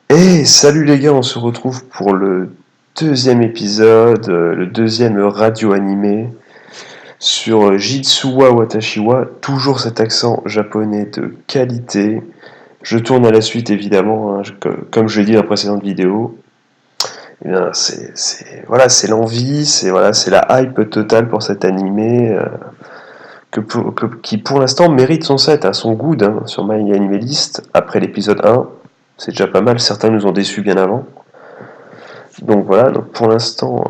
Et salut les gars, on se retrouve pour le deuxième épisode, le deuxième radio animé sur Jitsuwa Watashiwa, toujours cet accent japonais de qualité. Je tourne à la suite évidemment, hein, comme je l'ai dit dans la précédente vidéo. Eh bien, c'est l'envie, c'est la hype totale pour cet animé qui pour l'instant mérite son set, à son good hein, sur My Anime List après l'épisode 1. C'est déjà pas mal, certains nous ont déçus bien avant. Donc voilà, donc pour l'instant,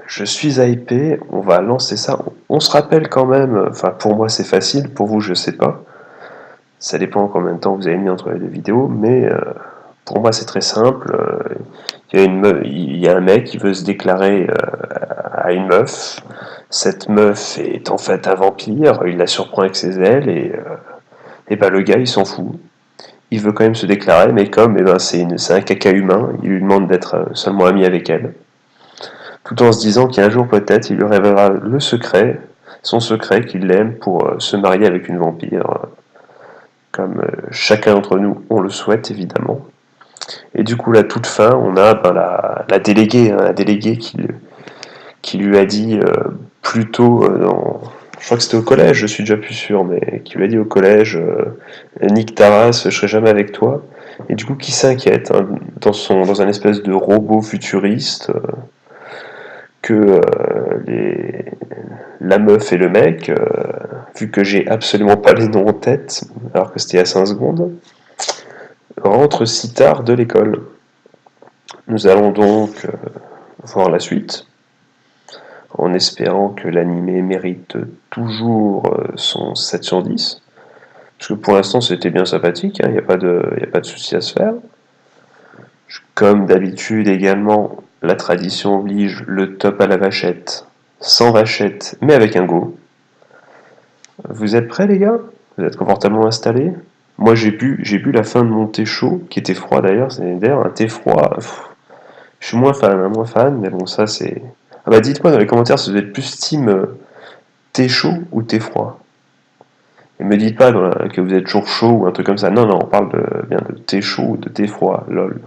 je suis hypé, on va lancer ça. On se rappelle quand même, enfin pour moi c'est facile, pour vous je sais pas. Ça dépend combien de temps vous avez mis entre les deux vidéos, mais pour moi c'est très simple. Il y a un mec qui veut se déclarer à une meuf. Cette meuf est en fait un vampire, il la surprend avec ses ailes et ben le gars il s'en fout. Il veut quand même se déclarer, mais comme c'est un caca humain, il lui demande d'être seulement ami avec elle. Tout en se disant qu'un jour peut-être il lui révélera le secret, son secret qu'il l'aime pour se marier avec une vampire, comme chacun d'entre nous on le souhaite évidemment. Et du coup, la toute fin, on a la déléguée, hein, la déléguée qui lui a dit plus tôt, je crois que c'était au collège, je suis déjà plus sûr, mais qui lui a dit au collège, Nick Taras, je serai jamais avec toi. Et du coup, qui s'inquiète hein, dans un espèce de robot futuriste que la meuf et le mec, vu que j'ai absolument pas les noms en tête, alors que c'était à 5 secondes, rentrent si tard de l'école. Nous allons donc voir la suite, en espérant que l'animé mérite toujours son 7 sur 10. Parce que pour l'instant c'était bien sympathique, il n'y a pas de souci à se faire. Comme d'habitude également, la tradition oblige le top à la vachette, sans vachette, mais avec un go. Vous êtes prêts les gars? Vous êtes confortablement installés? Moi j'ai bu la fin de mon thé chaud, qui était froid d'ailleurs, c'est d'ailleurs un thé froid. Je suis moins fan, mais bon ça c'est... Ah bah dites-moi dans les commentaires si vous êtes plus team thé chaud ou thé froid. Et me dites pas que vous êtes toujours chaud ou un truc comme ça. Non, on parle bien de thé chaud ou de thé froid, lol.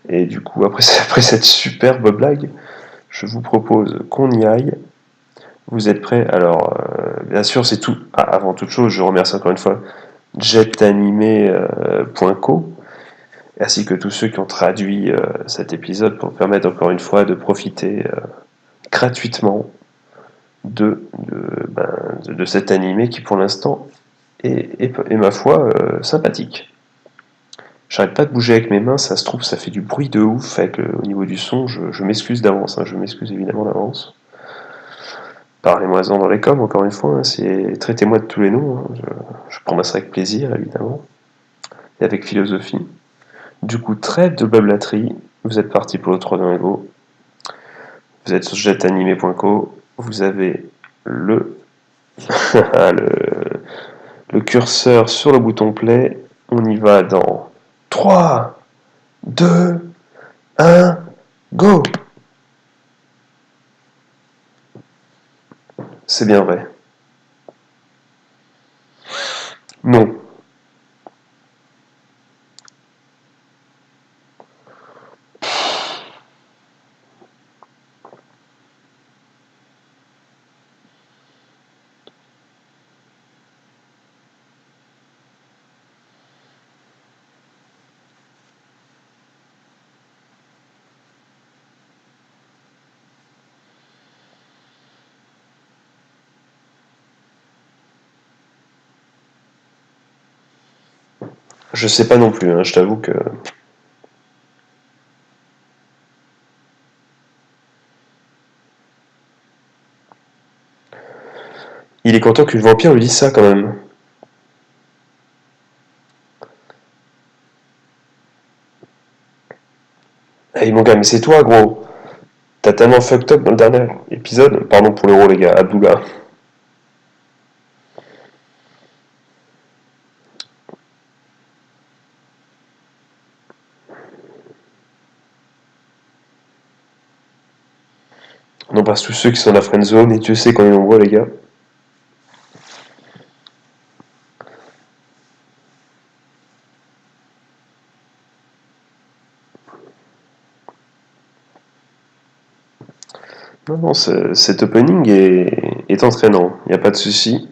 Et du coup, après cette superbe blague, je vous propose qu'on y aille. Vous êtes prêts? Alors, bien sûr, c'est tout. Ah, avant toute chose, je remercie encore une fois jetanimé.co, ainsi que tous ceux qui ont traduit cet épisode pour permettre encore une fois de profiter gratuitement de cet animé qui pour l'instant est ma foi sympathique. J'arrête pas de bouger avec mes mains, ça se trouve ça fait du bruit de ouf au niveau du son, je m'excuse d'avance, hein, je m'excuse évidemment d'avance. Parlez-moi-en dans les coms encore une fois, hein, traitez-moi de tous les noms, hein, je prendrai ça avec plaisir évidemment, et avec philosophie. Du coup, trêve de blablaterie, vous êtes parti pour le 3 go. Vous êtes sur jetanimé.co, vous avez le le curseur sur le bouton play. On y va dans 3, 2, 1, go! C'est bien vrai. Non. Je sais pas non plus, hein, je t'avoue que... Il est content qu'une vampire lui dise ça quand même. Hey mon gars, mais c'est toi gros. T'as tellement fucked up dans le dernier épisode. Pardon pour l'euro les gars, Abdullah. On embrasse tous ceux qui sont dans la friendzone, et Dieu sait qu'on est nombreux, les gars. Non, non, cet opening est entraînant, il n'y a pas de souci.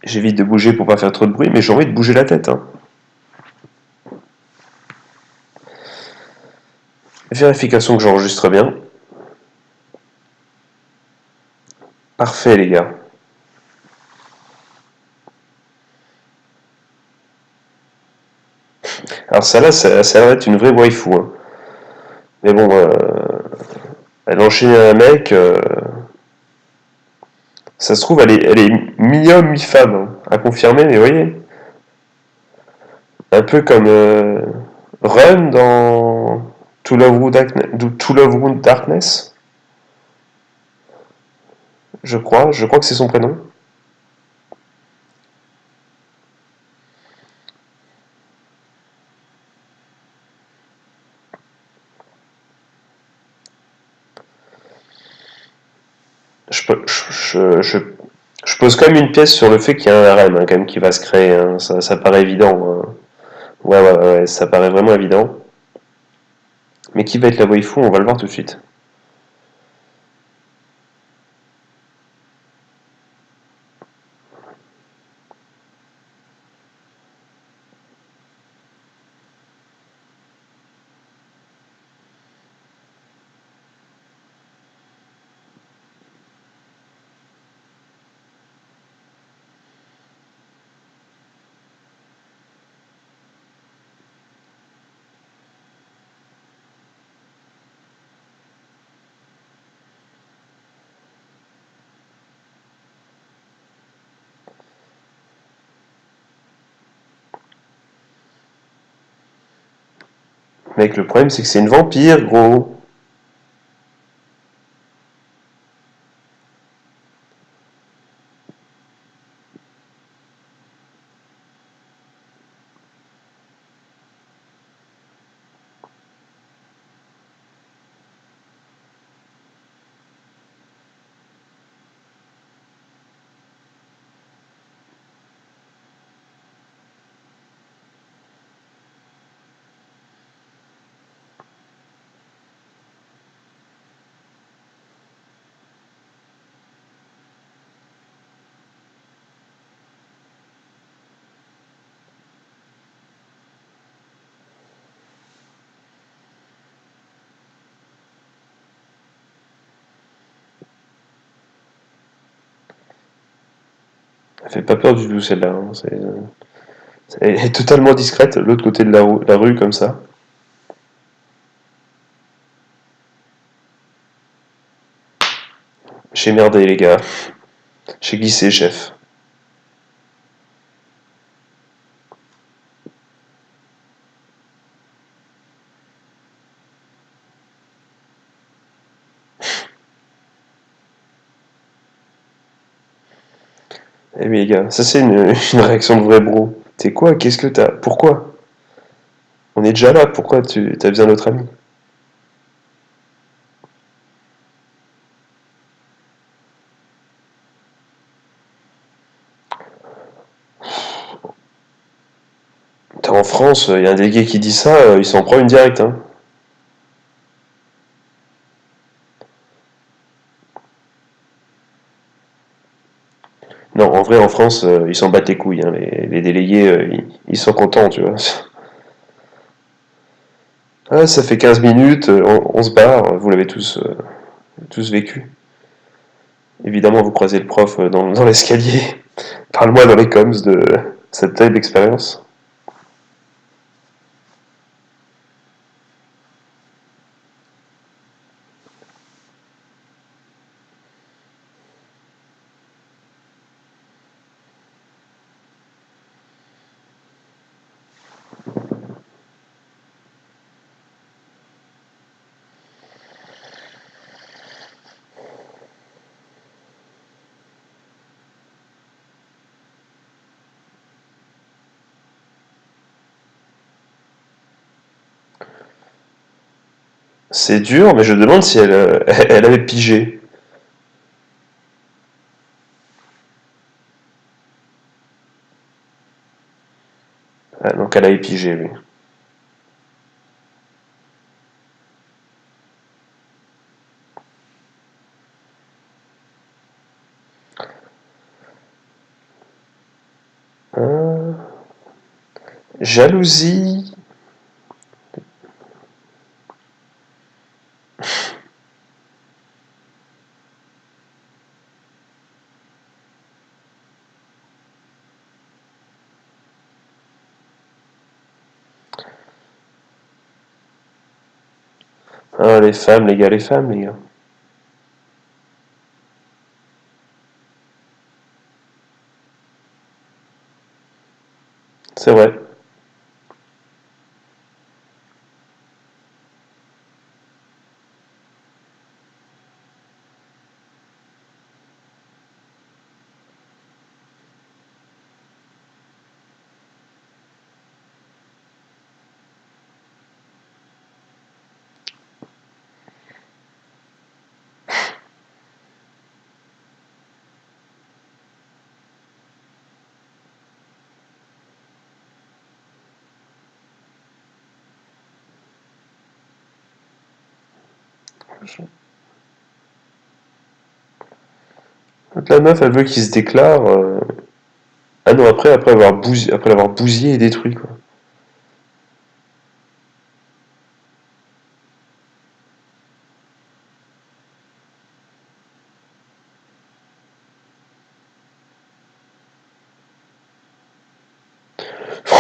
J'évite de bouger pour pas faire trop de bruit, mais j'ai envie de bouger la tête. Hein. Vérification que j'enregistre bien. Parfait, les gars. Alors ça là, ça a l'air d'être une vraie waifu. Hein. Mais bon, elle enchaîne un mec. Ça se trouve, elle est mi-homme, mi-femme. Hein, à confirmer, mais vous voyez. Un peu comme Run dans To Love Wound Darkness. Je crois que c'est son prénom. Je, je pose quand même une pièce sur le fait qu'il y a un harem hein, quand même qui va se créer. Hein. Ça paraît évident. Hein. Ouais, ça paraît vraiment évident. Mais qui va être la waifu, on va le voir tout de suite. Mec, le problème c'est que c'est une vampire, gros. Elle fait pas peur du tout celle-là. Hein. Elle est totalement discrète, de l'autre côté de la rue comme ça. J'ai merdé les gars. J'ai glissé, chef. Eh oui les gars, ça c'est une réaction de vrai bro. T'es quoi? Qu'est-ce que t'as? Pourquoi? On est déjà là, pourquoi tu as besoin de notre ami? T'es en France, il y a un délégué qui dit ça, il s'en prend une directe. Hein. Non, en vrai, en France, ils s'en battent les couilles. Hein. Les délégués, ils sont contents, tu vois. Ah, ça fait 15 minutes, on se barre, vous l'avez tous vécu. Évidemment, vous croisez le prof dans l'escalier. Parle-moi dans les coms de cette telle expérience. C'est dur, mais je me demande si elle avait pigé. Ah, donc elle avait pigé, lui. Ah, jalousie. Ah, les femmes, les gars, les femmes, les gars. C'est vrai. Donc la meuf, elle veut qu'il se déclare. Ah non, après l'avoir bousillé et détruit, quoi.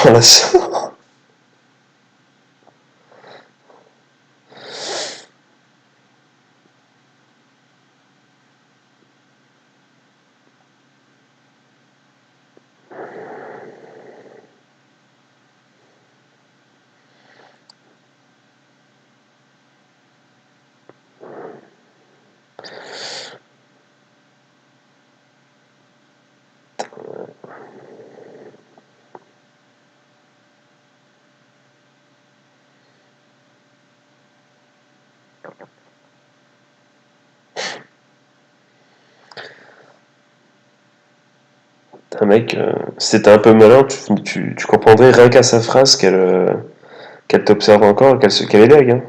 Voilà ça. Un mec, si t'étais un peu malin, tu comprendrais rien qu'à sa phrase qu'elle t'observe encore et qu'elle est deg, hein.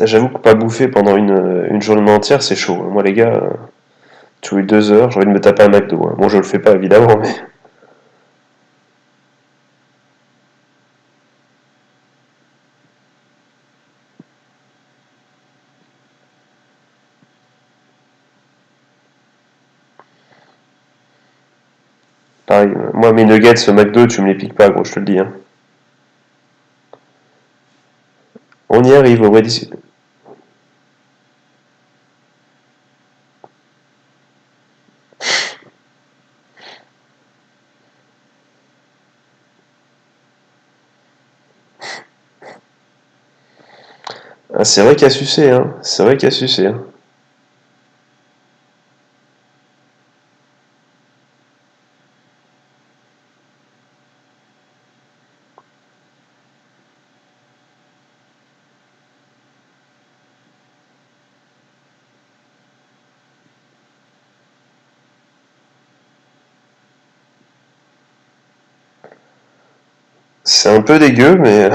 J'avoue que pas bouffer pendant une journée entière, c'est chaud, hein. Moi, les gars, tu as eu 2 heures, j'ai envie de me taper un McDo, hein. Bon, je le fais pas, évidemment, mais... Pareil, moi, mes nuggets, McDo, tu me les piques pas, gros, je te le dis, hein. On y arrive, au vrai d'ici. Ah, c'est vrai qu'il y a sucé, hein. C'est vrai qu'il y a sucé, hein. C'est un peu dégueu, mais...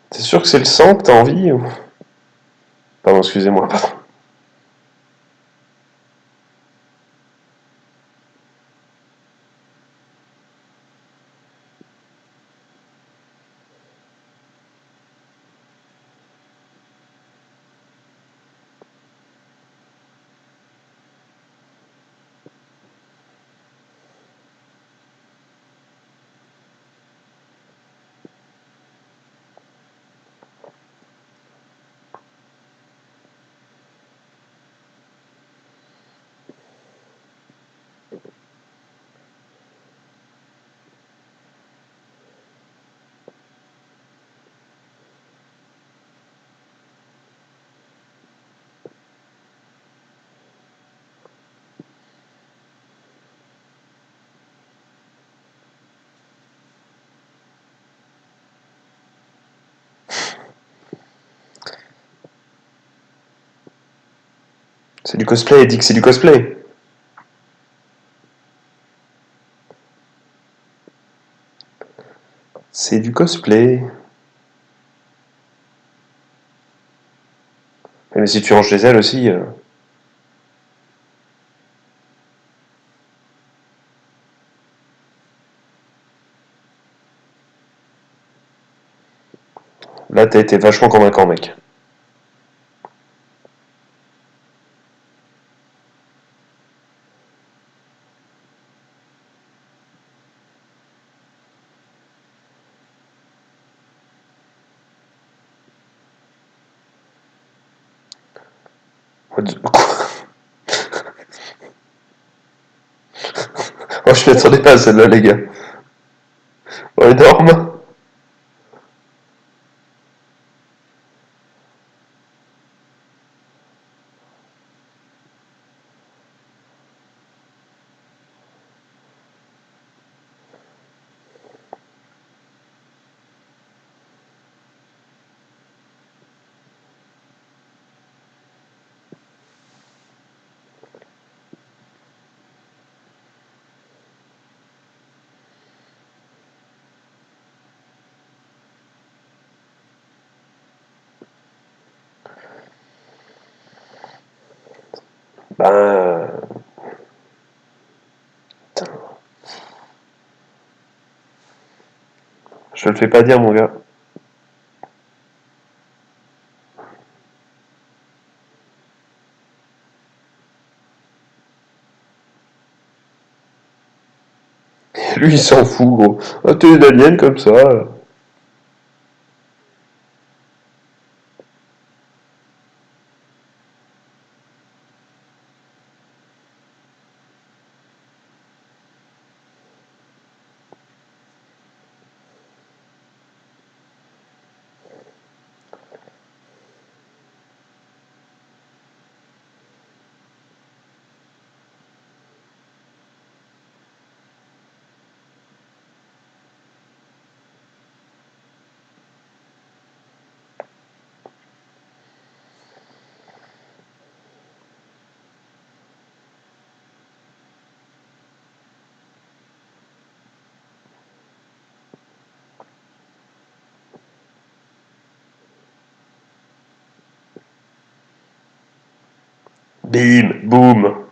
T'es sûr que c'est le sang que t'as envie ou... Pardon, excusez-moi, pardon. C'est du cosplay, dis que c'est du cosplay. C'est du cosplay. Mais si tu ranges les ailes aussi. Là, t'as été vachement convaincant, mec. Oh, je m'attendais pas à celle-là, les gars. Oh, énorme. Ben. Je te le fais pas dire, mon gars. Lui, il s'en fout, gros. Ah, t'es une alien comme ça. Bim, boum.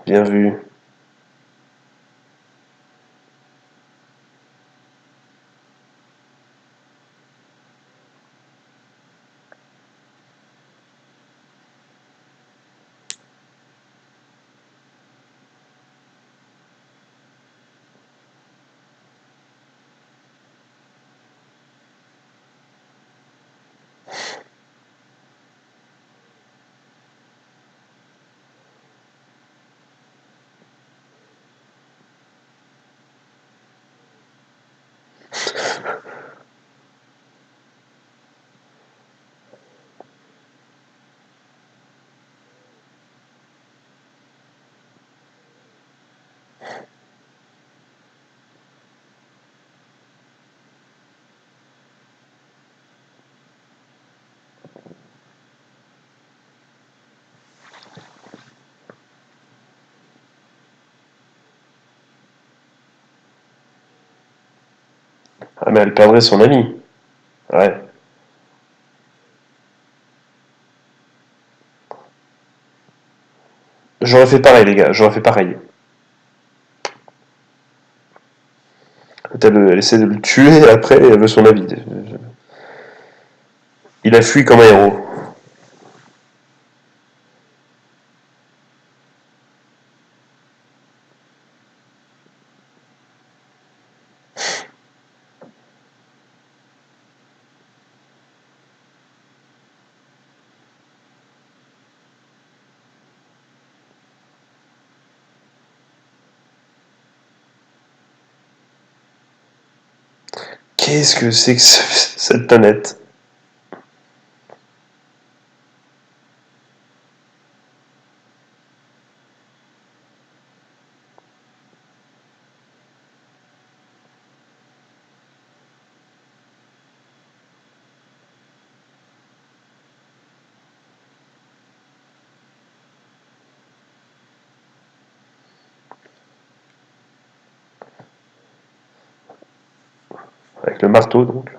Bien vu. Ah, mais elle perdrait son ami. Ouais. J'aurais fait pareil, les gars. J'aurais fait pareil. Elle essaie de le tuer, et après, elle veut son avis. Il a fui comme un héros. Qu'est-ce que c'est que cette planète? avec le marteau donc.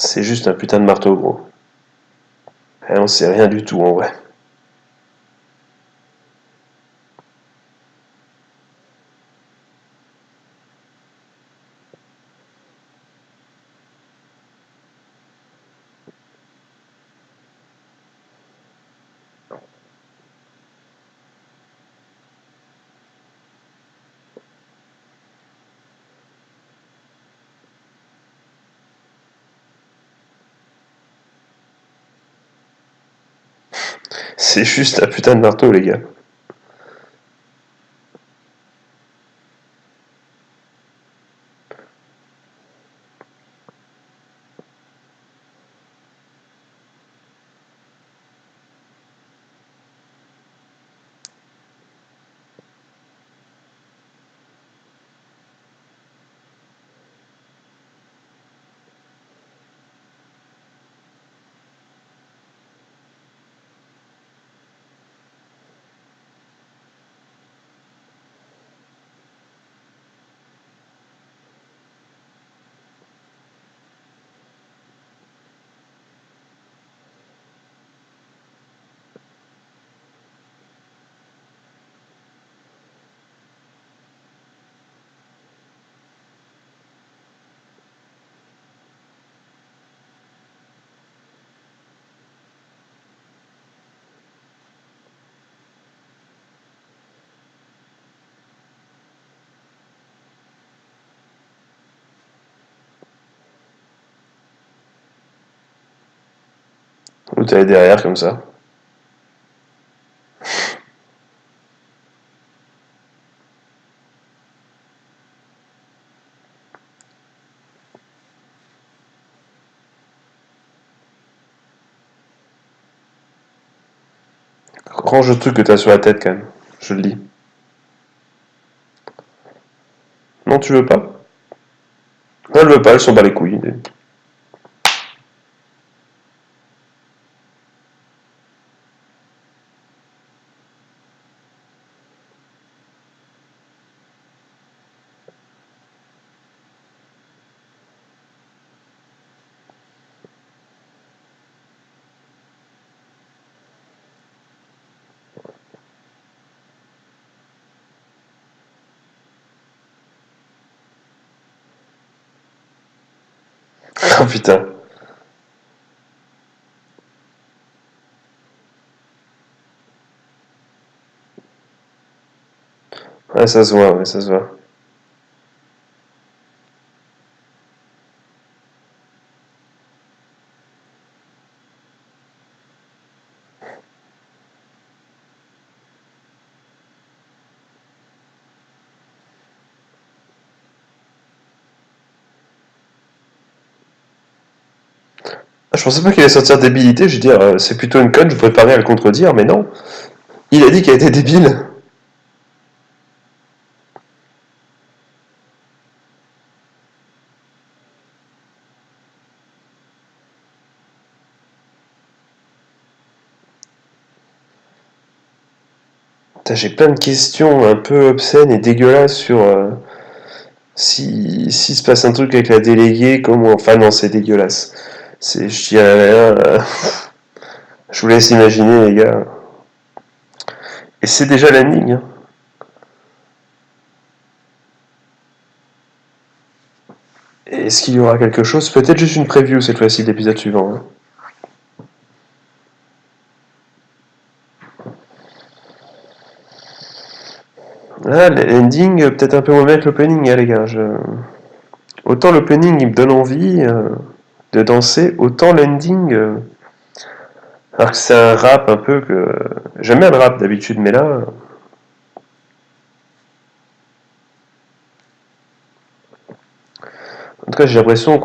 C'est juste un putain de marteau, gros. Et on sait rien du tout en vrai. C'est juste un putain de marteau, les gars. Ou t'allais derrière comme ça. Range le truc que t'as sur la tête quand même. Je le dis. Non, tu veux pas? Non, elle veut pas, elle s'en bat les couilles. Oh putain. Ouais, ça se voit, ouais, ça se voit. Je pensais pas qu'il allait sortir débilité, je veux dire, c'est plutôt une conne, je préparais à le contredire, mais non. Il a dit qu'il était débile. J'ai plein de questions un peu obscènes et dégueulasses sur si se passe un truc avec la déléguée, comment. Enfin, non, c'est dégueulasse. Je dirais rien. Je vous laisse imaginer, les gars. Et c'est déjà l'ending. Hein. Est-ce qu'il y aura quelque chose? Peut-être juste une preview cette fois-ci de l'épisode suivant. Hein. Là, l'ending, peut-être un peu moins bien que l'opening, hein, les gars. Autant l'opening, il me donne envie de danser, autant l'ending. Alors que c'est un rap un peu que. J'aime bien le rap d'habitude, mais là. En tout cas, j'ai l'impression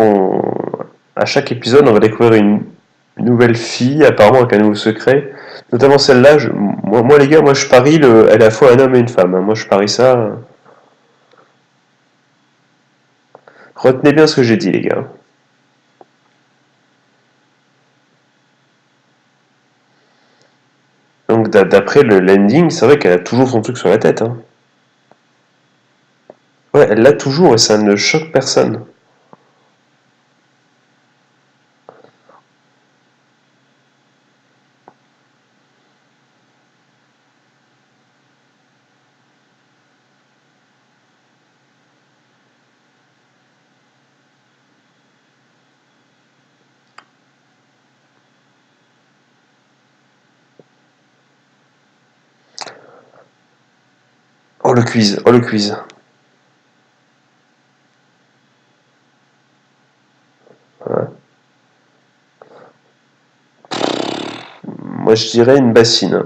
à chaque épisode, on va découvrir une nouvelle fille, apparemment avec un nouveau secret. Notamment celle-là, moi, les gars, moi je parie, elle est à la fois un homme et une femme. Moi je parie ça. Retenez bien ce que j'ai dit, les gars. Donc d'après le landing, c'est vrai qu'elle a toujours son truc sur la tête. Hein. Ouais, elle l'a toujours et ça ne choque personne. Oh le quiz, oh le quiz. Ouais. Moi je dirais une bassine.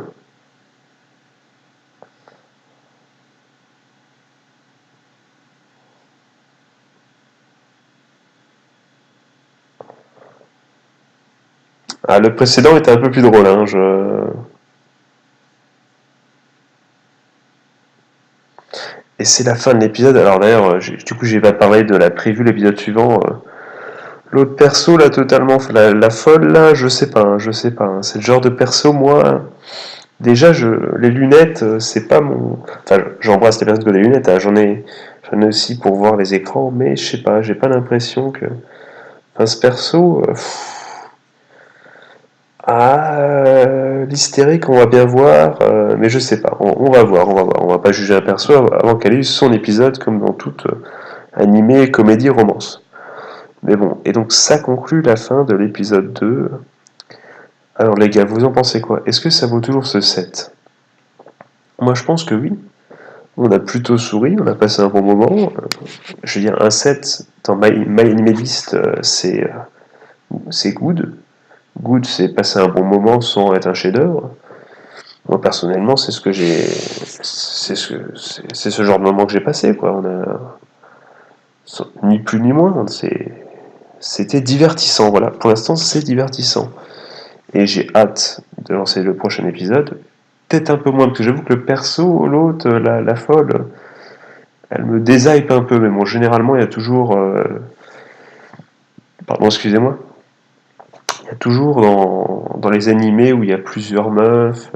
Ah, le précédent était un peu plus drôle. Hein, Et c'est la fin de l'épisode. Alors d'ailleurs, du coup, j'ai pas parlé de la preview, l'épisode suivant. L'autre perso, là, totalement, la folle, là, je sais pas, hein, je sais pas. Hein. C'est le genre de perso, moi. Déjà, les lunettes, c'est pas mon. Enfin, j'embrasse les personnes qui ont des lunettes. Hein, j'en ai aussi pour voir les écrans, mais je sais pas, j'ai pas l'impression que. Enfin, ce perso. L'hystérique, on va bien voir, mais je sais pas. On va voir, on va voir. On va pas juger un perso avant qu'elle ait eu son épisode, comme dans toute animé, comédie, romance. Mais bon, et donc ça conclut la fin de l'épisode 2. Alors les gars, vous en pensez quoi? Est-ce que ça vaut toujours ce 7? Moi je pense que oui. On a plutôt souri, on a passé un bon moment. Je veux dire, un 7 dans My Anime List, c'est good. Good, c'est passer un bon moment sans être un chef-d'œuvre. Moi personnellement, c'est ce genre de moment que j'ai passé, quoi. On a ni plus ni moins. C'était divertissant, voilà. Pour l'instant, c'est divertissant. Et j'ai hâte de lancer le prochain épisode. Peut-être un peu moins, parce que j'avoue que le perso, l'autre, la folle, elle me déshype un peu. Mais bon, généralement, il y a toujours. Pardon, excusez-moi. Il y a toujours dans les animés où il y a plusieurs meufs,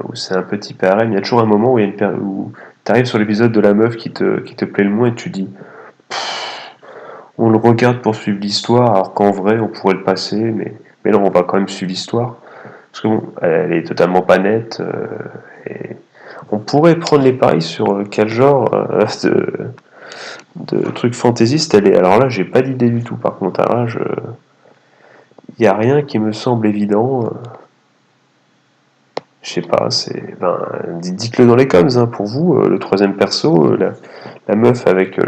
où c'est un petit harem, il y a toujours un moment où, où tu arrives sur l'épisode de la meuf qui te plaît le moins et tu dis on le regarde pour suivre l'histoire, alors qu'en vrai, on pourrait le passer, mais non, on va quand même suivre l'histoire. Parce que bon, elle est totalement pas nette. Et on pourrait prendre les paris sur quel genre de truc fantaisiste elle est. Alors là, j'ai pas d'idée du tout, par contre. Alors là, il n'y a rien qui me semble évident. Je sais pas, dites-le dans les coms, hein, pour vous, le troisième perso, la meuf avec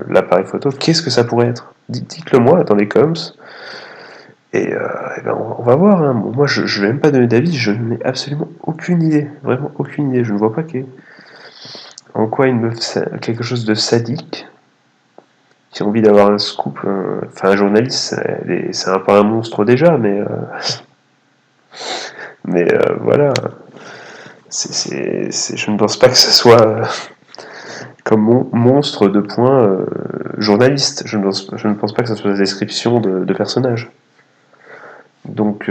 l'appareil photo, qu'est-ce que ça pourrait être? Dites-le moi dans les coms. Et ben on va voir. Hein. Moi, je ne vais même pas donner d'avis. Je n'ai absolument aucune idée. Vraiment aucune idée. Je ne vois pas en quoi une meuf, quelque chose de sadique, qui a envie d'avoir un scoop. Enfin, un journaliste, c'est un peu un monstre déjà, mais voilà. Je ne pense pas que ce soit comme monstre de point journaliste. Je ne pense pas que ce soit la description de personnage. Donc,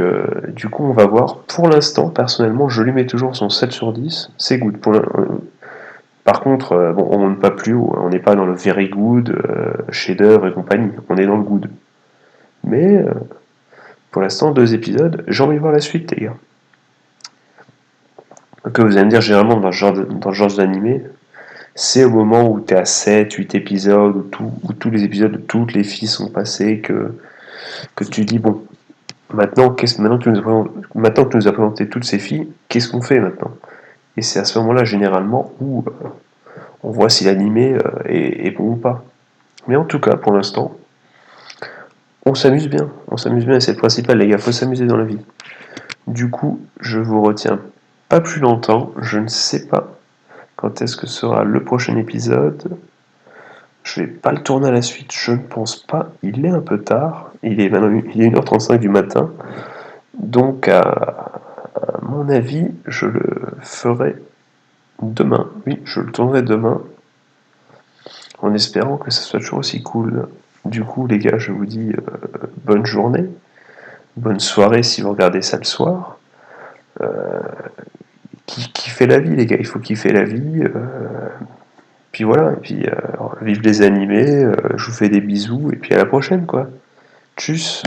du coup, on va voir. Pour l'instant, personnellement, je lui mets toujours son 7 sur 10. C'est good. Par contre, bon, on ne monte pas plus haut. On n'est pas dans le very good, chef-d'œuvre et compagnie. On est dans le good. Mais, pour l'instant, 2 épisodes. J'ai envie de voir la suite, les gars. Que vous allez me dire, généralement, dans ce genre d'animé, c'est au moment où tu es à 7, 8 épisodes, où tous les épisodes de toutes les filles sont passés, que tu dis, bon, maintenant maintenant que tu nous as présenté toutes ces filles, qu'est-ce qu'on fait maintenant? Et c'est à ce moment-là, généralement, où on voit si l'animé est bon ou pas. Mais en tout cas, pour l'instant, on s'amuse bien. On s'amuse bien et c'est le principal, les gars. Faut s'amuser dans la vie. Du coup, je vous retiens pas plus longtemps. Je ne sais pas quand est-ce que sera le prochain épisode. je vais pas le tourner à la suite, je ne pense pas. Il est un peu tard, il est 1h35 du matin, donc à mon avis, je le ferai demain. Oui, je le tournerai demain, en espérant que ça soit toujours aussi cool. Du coup, les gars, je vous dis bonne journée, bonne soirée si vous regardez ça le soir. Kiffez la vie, les gars, il faut kiffer la vie. Puis voilà, et puis vive les animés, je vous fais des bisous, et puis à la prochaine, quoi. Tchuss.